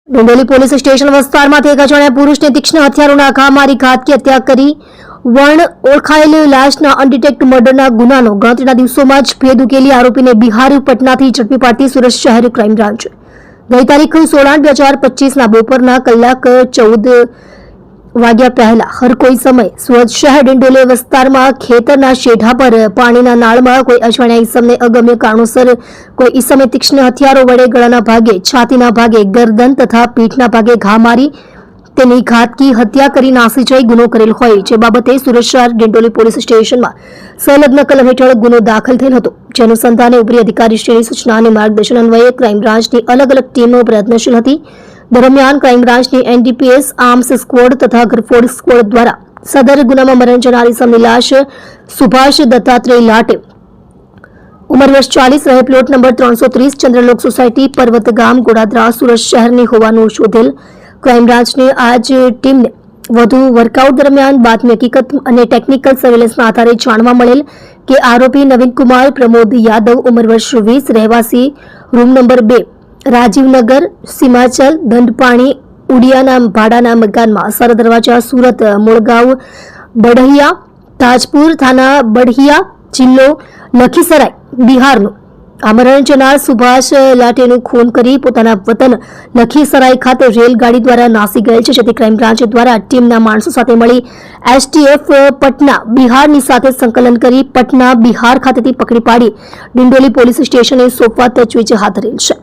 ડુંડોલી police station વિસ્તારમાંથી એક અજાણ્યા પુરુષને તીક્ષ્ણ હથિયારોના ઘા મારી ઘાતકી હત્યા કરી વણ ઓળખાયેલી લાશના અનડિટેક્ટ મર્ડરના ગુનાનો ગણતરીના દિવસોમાં જ ભેદ ઉકેલી આરોપીને બિહાર પટનાથી ઝડપી પાડતી સુરત શહેર ક્રાઇમ બ્રાન્ચ ગઈ તારીખ 16/8/2025 બપોરના કલાક 14 વાગ્યા પહેલા હર કોઈ સમય સુરત શહેર ડિંડોલી વિસ્તારમાં ખેતરના શેઢા પર પાણીના નાળમાં કોઈ અજાણ્યા ઈસમને અગમ્ય કારણોસર કોઈ ઈસમે તીક્ષ્ણ હથિયારો વડે ગળાના ભાગે, છાતીના ભાગે, ગરદન તથા પીઠના ભાગે ઘા મારી તેની ઘાતકી હત્યા કરી નાસી જઈ ગુનો કરેલ હોય જે બાબતે સુરત શહેર ડિંડોલી પોલીસ સ્ટેશનમાં સંલગ્ન કલમ હેઠળ ગુનો દાખલ થયેલ હતો. જે અનુસંધાને ઉપરી અધિકારીશ્રીની સૂચના અને માર્ગદર્શન અન્વયે ક્રાઇમ બ્રાન્ચની અલગ અલગ ટીમો પ્રયત્નશીલ હતી. દરમિયાન ક્રાઇમ બ્રાન્ચની એનડીપીએસ, આર્મ્સ સ્ક્વોડ તથા ગરફોડ સ્ક્વોડ દ્વારા સદર ગુનામાં મરણ જનાર ઈસમની લાશ સુભાષ દત્તાત્રેય લાટે ઉંમર વર્ષ 40 રહે પ્લોટ નંબર 330 ચંદ્રલોક સોસાયટી પર્વત ગામ ગોડાદરા સુરત શહેરની હોવાનું શોધેલ. ક્રાઇમ બ્રાન્ચની આજ ટીમને વધુ વર્કઆઉટ દરમિયાન બાતમી હકીકત અને ટેકનિકલ સર્વેલન્સના આધારે જાણવા મળેલ કે આરોપી નવીનકુમાર પ્રમોદ યાદવ ઉંમર વર્ષ 20 રહેવાસી રૂમ નંબર 2 રાજીવનગર સીમાચલ દંડપાણી ઉડિયાના ભાડાના મકાનમાં સર દરવાજા સુરત મૂળગાંવ બઢિયા તાજપુર થાના બઢિયા જિલ્લો લખીસરાય બિહારનું મરણ જનાર સુભાષ લાટેનું ખૂન કરી પોતાના વતન લખીસરાય ખાતે રેલગાડી દ્વારા નાસી ગયેલ છે. જેથી ક્રાઇમ બ્રાન્ચ દ્વારા ટીમના માણસો સાથે મળી એસટીએફ પટના બિહારની સાથે સંકલન કરી પટના બિહાર ખાતેથી પકડી પાડી ડિંડોલી પોલીસ સ્ટેશને સોંપવા તજવીજ હાથ ધરેલ છે.